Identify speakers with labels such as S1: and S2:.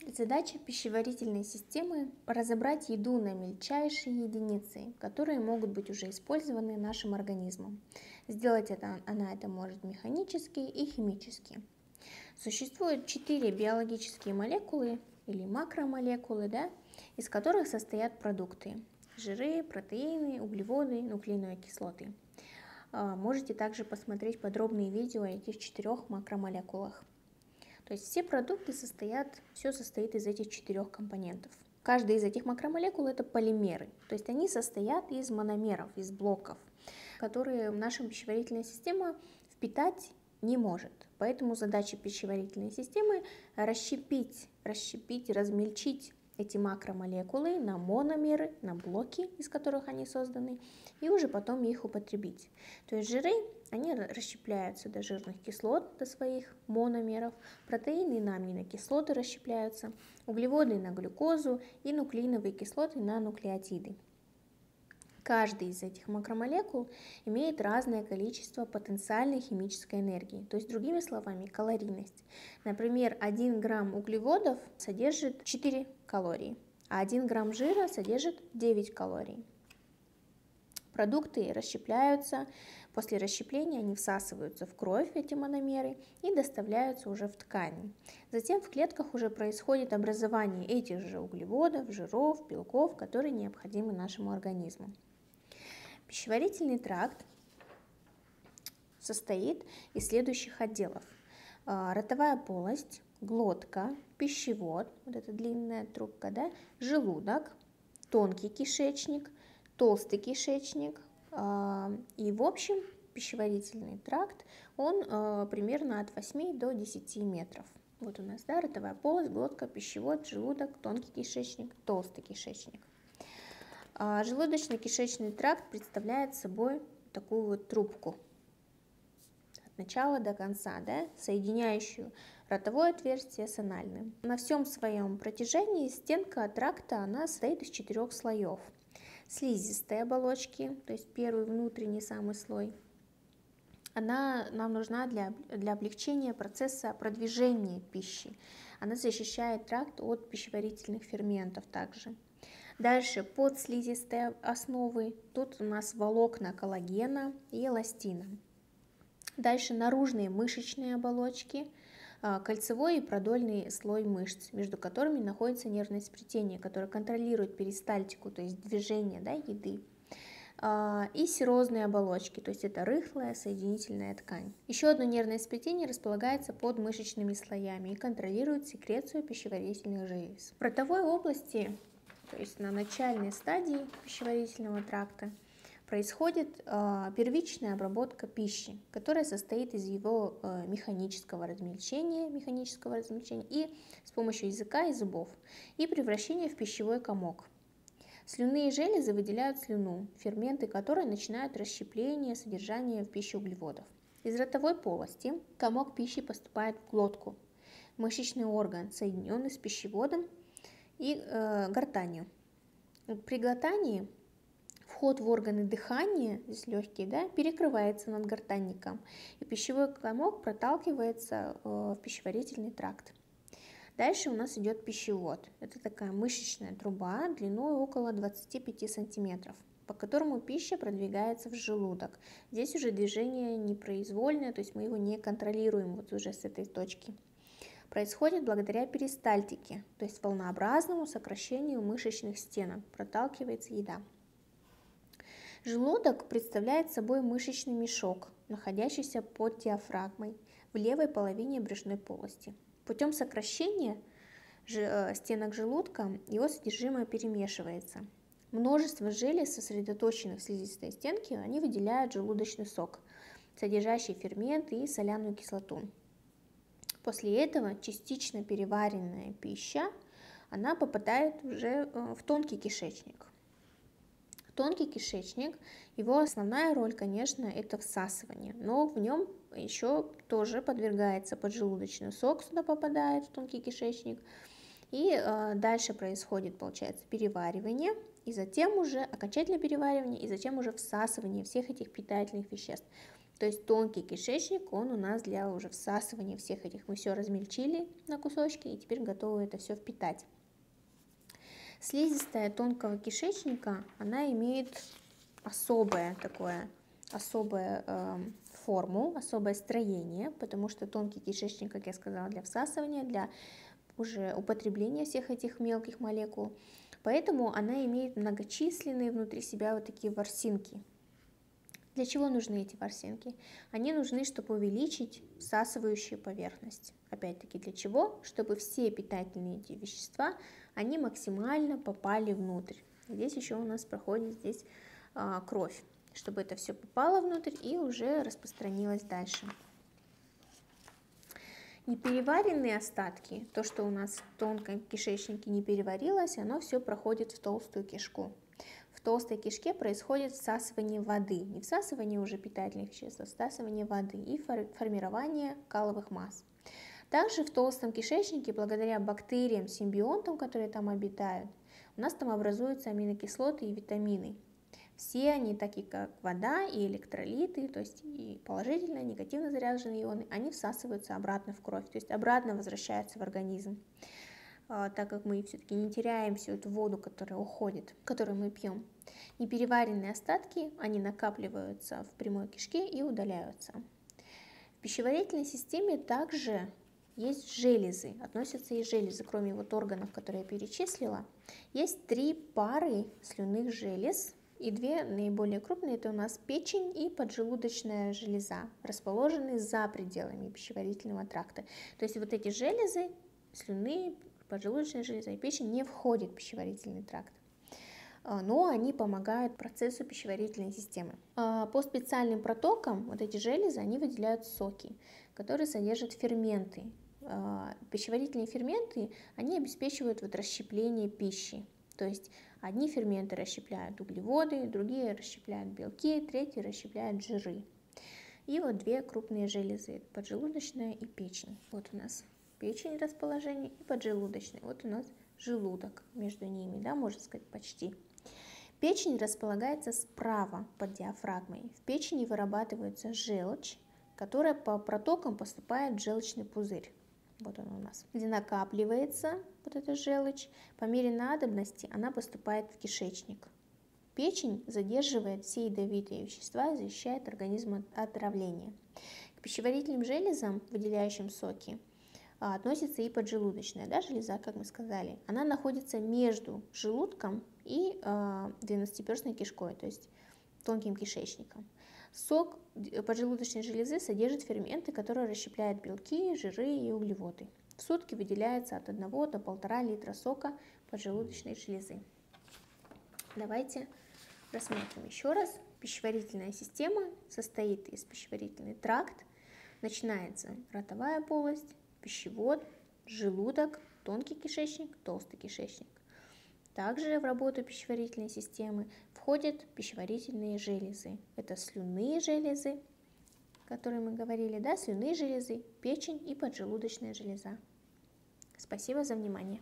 S1: Задача пищеварительной системы – разобрать еду на мельчайшие единицы, которые могут быть уже использованы нашим организмом. Сделать она это может механически и химически. Существует 4 биологические молекулы или макромолекулы, из которых состоят продукты – жиры, протеины, углеводы, нуклеиновые кислоты. Можете также посмотреть подробные видео о этих 4 макромолекулах. То есть все продукты все состоит из этих 4 компонентов. Каждый из этих макромолекул – это полимеры, то есть они состоят из мономеров, из блоков, которые наша пищеварительная система впитать не может. Поэтому задача пищеварительной системы – расщепить, размельчить эти макромолекулы на мономеры, на блоки, из которых они созданы, и уже потом их употребить. То есть жиры, они расщепляются до жирных кислот, до своих мономеров, протеины на аминокислоты расщепляются, углеводы на глюкозу и нуклеиновые кислоты на нуклеотиды. Каждый из этих макромолекул имеет разное количество потенциальной химической энергии, то есть, другими словами, калорийность. Например, 1 грамм углеводов содержит 4 калории, а 1 грамм жира содержит 9 калорий. Продукты расщепляются, после расщепления они всасываются в кровь, эти мономеры, и доставляются уже в ткани. Затем в клетках уже происходит образование этих же углеводов, жиров, белков, которые необходимы нашему организму. Пищеварительный тракт состоит из следующих отделов. Ротовая полость, глотка, пищевод, вот эта длинная трубка, желудок, тонкий кишечник, толстый кишечник. И в общем пищеварительный тракт, он примерно от 8 до 10 метров. Вот у нас ротовая полость, глотка, пищевод, желудок, тонкий кишечник, толстый кишечник. Желудочно-кишечный тракт представляет собой такую вот трубку от начала до конца, соединяющую ротовое отверстие с анальным. На всем своем протяжении стенка тракта она состоит из 4 слоев. Слизистой оболочки, то есть первый внутренний самый слой, она нам нужна для облегчения процесса продвижения пищи. Она защищает тракт от пищеварительных ферментов также. Дальше подслизистой основы, тут у нас волокна коллагена и эластина. Дальше наружные мышечные оболочки, кольцевой и продольный слой мышц, между которыми находится нервное сплетение, которое контролирует перистальтику, то есть движение еды. И серозные оболочки, то есть это рыхлая соединительная ткань. Еще одно нервное сплетение располагается под мышечными слоями и контролирует секрецию пищеварительных желез. В ротовой области, то есть на начальной стадии пищеварительного тракта, происходит первичная обработка пищи, которая состоит из его механического размельчения и с помощью языка и зубов, и превращения в пищевой комок. Слюнные железы выделяют слюну, ферменты которой начинают расщепление содержания в пище углеводов. Из ротовой полости комок пищи поступает в глотку, мышечный орган, соединенный с пищеводом и гортанью. При глотании вход в органы дыхания, здесь легкие, перекрывается надгортанником, и пищевой комок проталкивается в пищеварительный тракт. Дальше у нас идет пищевод. Это такая мышечная труба длиной около 25 сантиметров, по которому пища продвигается в желудок. Здесь уже движение непроизвольное, то есть мы его не контролируем вот уже с этой точки. Происходит благодаря перистальтике, то есть волнообразному сокращению мышечных стенок, проталкивается еда. Желудок представляет собой мышечный мешок, находящийся под диафрагмой в левой половине брюшной полости. Путем сокращения стенок желудка его содержимое перемешивается. Множество желез, сосредоточенных в слизистой стенке, они выделяют желудочный сок, содержащий ферменты и соляную кислоту. После этого частично переваренная пища, она попадает уже в тонкий кишечник. Тонкий кишечник, его основная роль, конечно, это всасывание, но в нем еще тоже подвергается поджелудочный сок, сюда попадает в тонкий кишечник, и дальше происходит, получается, переваривание, и затем уже окончательное переваривание, и затем уже всасывание всех этих питательных веществ. То есть тонкий кишечник, он у нас для уже всасывания всех этих. Мы все размельчили на кусочки и теперь готовы это все впитать. Слизистая тонкого кишечника, она имеет особую форму, особое строение, потому что тонкий кишечник, как я сказала, для всасывания, для уже употребления всех этих мелких молекул. Поэтому она имеет многочисленные внутри себя вот такие ворсинки. Для чего нужны эти ворсинки? Они нужны, чтобы увеличить всасывающую поверхность. Опять-таки для чего? Чтобы все питательные эти вещества, они максимально попали внутрь. Здесь еще у нас проходит кровь, чтобы это все попало внутрь и уже распространилось дальше. Непереваренные остатки, то, что у нас в тонком кишечнике не переварилось, оно все проходит в толстую кишку. В толстой кишке происходит всасывание воды, не всасывание уже питательных веществ, а всасывание воды и формирование каловых масс. Также в толстом кишечнике, благодаря бактериям, симбионтам, которые там обитают, у нас там образуются аминокислоты и витамины. Все они, такие как вода и электролиты, то есть и положительно, и негативно заряженные ионы, они всасываются обратно в кровь, то есть обратно возвращаются в организм, так как мы все-таки не теряем всю эту воду, которая уходит, которую мы пьем. Непереваренные остатки, они накапливаются в прямой кишке и удаляются. В пищеварительной системе также есть железы, относятся и железы, кроме вот органов, которые я перечислила. Есть 3 пары слюнных желез, и 2 наиболее крупные, это у нас печень и поджелудочная железа, расположенные за пределами пищеварительного тракта. То есть вот эти железы, слюнные, поджелудочная железа и печень, не входят в пищеварительный тракт, но они помогают процессу пищеварительной системы. По специальным протокам вот эти железы, они выделяют соки, которые содержат ферменты. Пищеварительные ферменты, они обеспечивают вот расщепление пищи. То есть одни ферменты расщепляют углеводы, другие расщепляют белки, третьи расщепляют жиры. И вот 2 крупные железы, поджелудочная и печень. Вот у нас печень расположение и поджелудочная. Вот у нас желудок между ними, да, можно сказать, почти. Печень располагается справа под диафрагмой. В печени вырабатывается желчь, которая по протокам поступает в желчный пузырь. Вот он у нас, где накапливается вот эта желчь. По мере надобности она поступает в кишечник. Печень задерживает все ядовитые вещества, защищает организм от отравления. К пищеварительным железам, выделяющим соки, относится и поджелудочная, да, железа, как мы сказали. Она находится между желудком и двенадцатиперстной кишкой, то есть тонким кишечником. Сок поджелудочной железы содержит ферменты, которые расщепляют белки, жиры и углеводы. В сутки выделяется от 1 до 1,5 литра сока поджелудочной железы. Давайте рассмотрим еще раз. Пищеварительная система состоит из пищеварительный тракт. Начинается ротовая полость, пищевод, желудок, тонкий кишечник, толстый кишечник. Также в работу пищеварительной системы входят пищеварительные железы. Это слюнные железы, о которых мы говорили, да, слюнные железы, печень и поджелудочная железа. Спасибо за внимание.